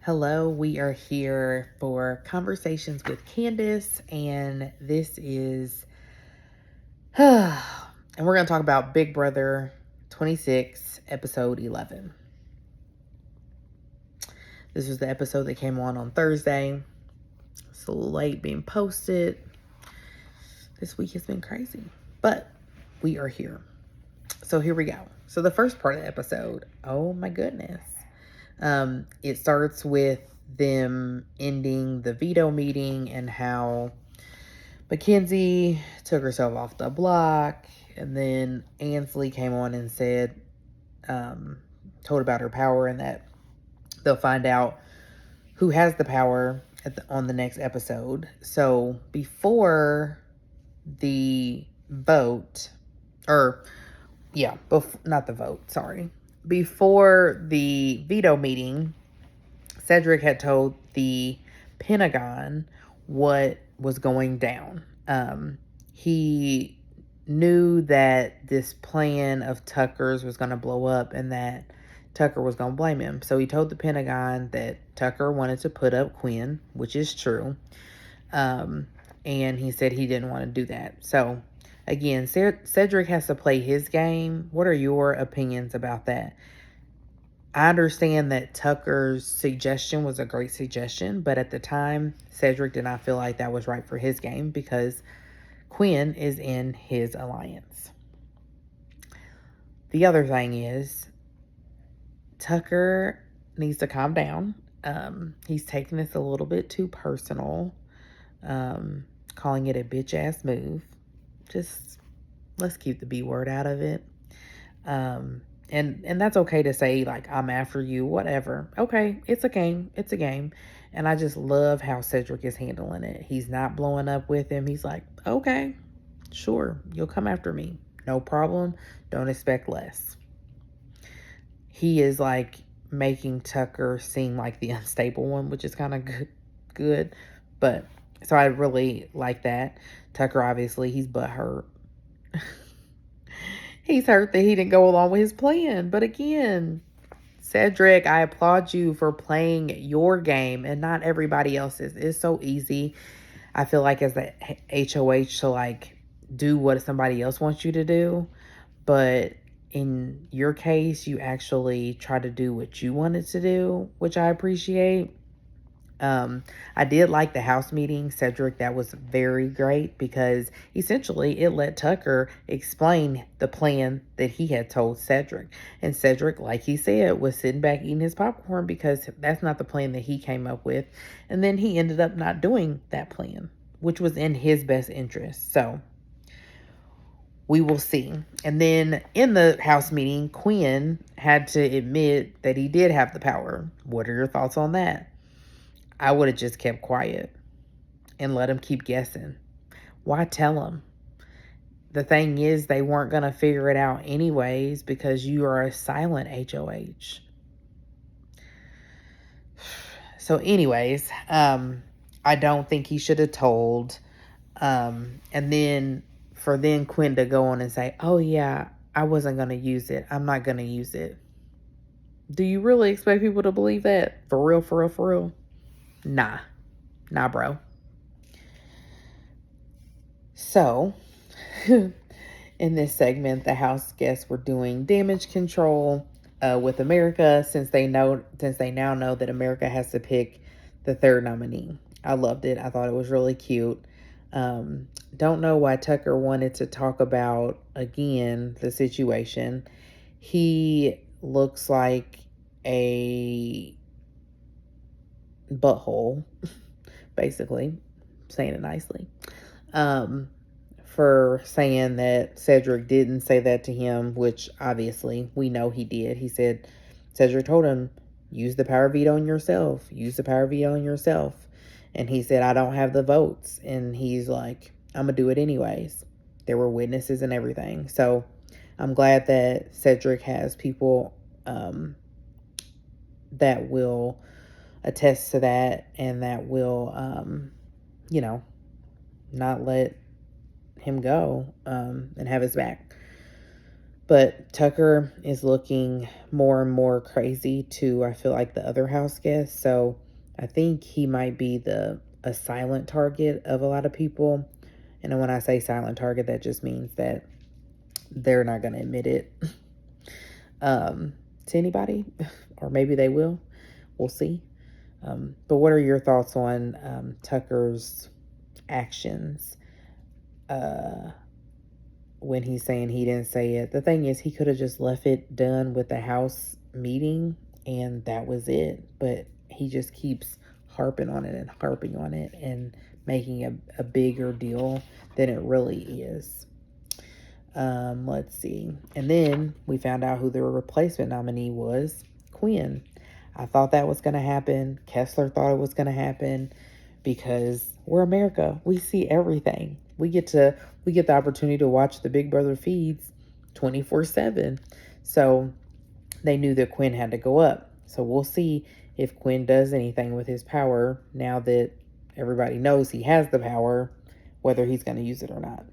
Hello, we are here for Conversations with Candyce, and this is, and we're going to talk about Big Brother 26, episode 11. This was the episode that came on Thursday. It's a little late being posted. This week has been crazy, but we are here. So here we go. So the first part of the episode, oh my goodness. It starts with them ending the veto meeting and how Mackenzie took herself off the block, and then Ansley came on and said, told about her power and that they'll find out who has the power on the next episode. So before the vote, not the vote, sorry. Before the veto meeting, Cedric had told the Pentagon what was going down. He knew that this plan of Tucker's was going to blow up and that Tucker was going to blame him. So he told the Pentagon that Tucker wanted to put up Quinn, which is true. And he said he didn't want to do that. So again, Cedric has to play his game. What are your opinions about that? I understand that Tucker's suggestion was a great suggestion, but at the time, Cedric did not feel like that was right for his game because Quinn is in his alliance. The other thing is, Tucker needs to calm down. He's taking this a little bit too personal, calling it a bitch-ass move. Just, let's keep the B word out of it. And that's okay to say, like, I'm after you, whatever. Okay, it's a game. It's a game. And I just love how Cedric is handling it. He's not blowing up with him. He's like, okay, sure, you'll come after me. No problem. Don't expect less. He is, like, making Tucker seem like the unstable one, which is kind of good. But, so I really like that. Tucker, obviously, he's butthurt. He's hurt that he didn't go along with his plan. But again, Cedric, I applaud you for playing your game and not everybody else's. It's so easy, I feel like, as the HOH to, like, do what somebody else wants you to do. But in your case, you actually try to do what you wanted to do, which I appreciate. I did like the house meeting, Cedric. That was very great because essentially it let Tucker explain the plan that he had told Cedric. And Cedric, like he said, was sitting back eating his popcorn because that's not the plan that he came up with. And then he ended up not doing that plan, which was in his best interest. So we will see. And then in the house meeting, Quinn had to admit that he did have the power. What are your thoughts on that? I would have just kept quiet and let him keep guessing. Why tell him? The thing is, they weren't going to figure it out anyways because you are a silent HOH. So anyways, I don't think he should have told. And then for Quinn to go on and say, oh yeah, I wasn't going to use it. I'm not going to use it. Do you really expect people to believe that? For real, for real, for real? Nah, bro. So, in this segment, the house guests were doing damage control with America since they now know that America has to pick the third nominee. I loved it. I thought it was really cute. Don't know why Tucker wanted to talk about, again, the situation. He looks like a butthole, basically, saying it nicely, for saying that Cedric didn't say that to him, which obviously we know he did. He said, Cedric told him, use the power veto on yourself, and he said, I don't have the votes, and he's like, I'm gonna do it anyways. There were witnesses and everything. So I'm glad that Cedric has people that will attest to that and that will, not let him go and have his back. But Tucker is looking more and more crazy too. I feel like the other house guests. So I think he might be a silent target of a lot of people. And when I say silent target, that just means that they're not going to admit it to anybody, or maybe they will. We'll see. But what are your thoughts on Tucker's actions when he's saying he didn't say it? The thing is, he could have just left it done with the house meeting and that was it. But he just keeps harping on it and harping on it and making a bigger deal than it really is. Let's see. And then we found out who the replacement nominee was, Quinn. I thought that was going to happen. Kessler thought it was going to happen because we're America. We see everything. We get the opportunity to watch the Big Brother feeds 24/7. So they knew that Quinn had to go up. So we'll see if Quinn does anything with his power now that everybody knows he has the power, whether he's going to use it or not.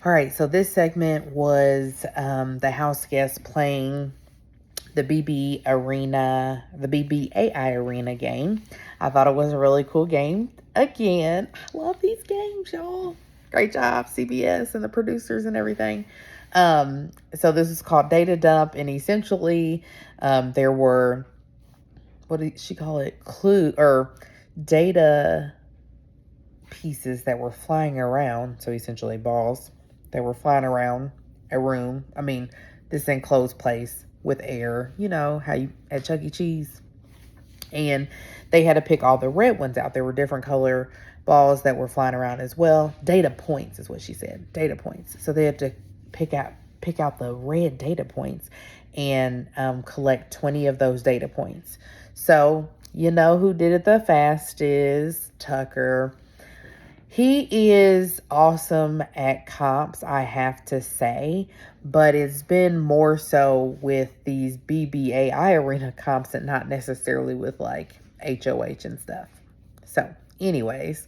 All right, so this segment was the house guests playing the BBAI Arena game. I thought it was a really cool game. Again, I love these games, y'all. Great job, CBS and the producers and everything. So this is called Data Dump, and essentially, there were, what did she call it? Clue or data pieces that were flying around. So essentially, balls that were flying around a room. I mean, this enclosed place with air, you know, how you at Chuck E. Cheese. And they had to pick all the red ones out. There were different color balls that were flying around as well. Data points is what she said. Data points. So they had to pick out the red data points and collect 20 of those data points. So you know who did it the fastest? Tucker. He is awesome at comps, I have to say, but it's been more so with these BBAI arena comps and not necessarily with like HOH and stuff. So, anyways,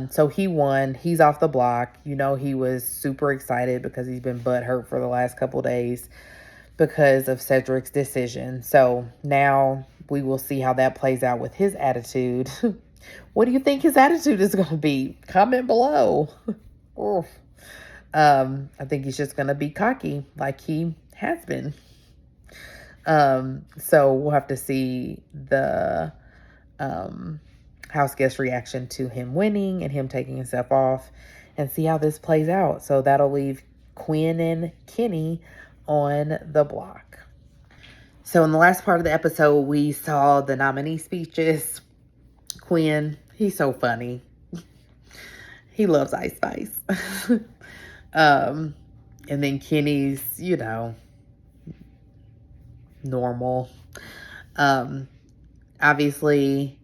so he won. He's off the block. You know, he was super excited because he's been butthurt for the last couple days because of Cedric's decision. So now we will see how that plays out with his attitude. What do you think his attitude is going to be? Comment below. I think he's just going to be cocky like he has been. So we'll have to see the house guest reaction to him winning and him taking himself off and see how this plays out. So that'll leave Quinn and Kenny on the block. So in the last part of the episode, we saw the nominee speeches. Quinn, he's so funny. He loves Ice Spice. And then Kenny's, you know, normal. Obviously,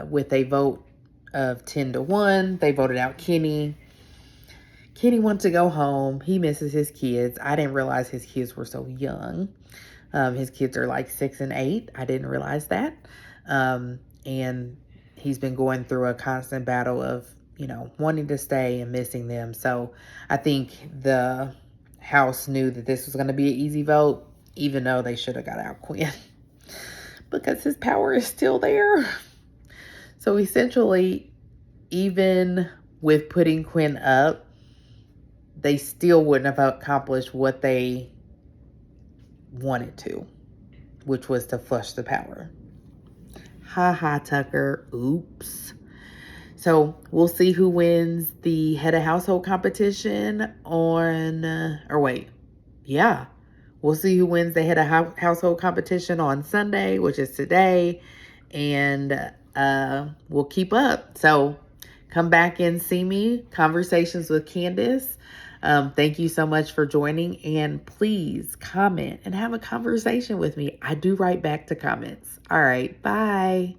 with a vote of 10-1, they voted out Kenny. Kenny wants to go home. He misses his kids. I didn't realize his kids were so young. His kids are like 6 and 8. I didn't realize that. And he's been going through a constant battle of, you know, wanting to stay and missing them. So I think the house knew that this was going to be an easy vote, even though they should have got out Quinn because his power is still there. So essentially, even with putting Quinn up, they still wouldn't have accomplished what they wanted to, which was to flush the power. Ha ha, Tucker. Oops. So we'll see who wins the head of household competition on, we'll see who wins the head of household competition on Sunday, which is today, and we'll keep up. So come back and see me, Conversations with Candyce. Thank you so much for joining, and please comment and have a conversation with me. I do write back to comments. All right, bye.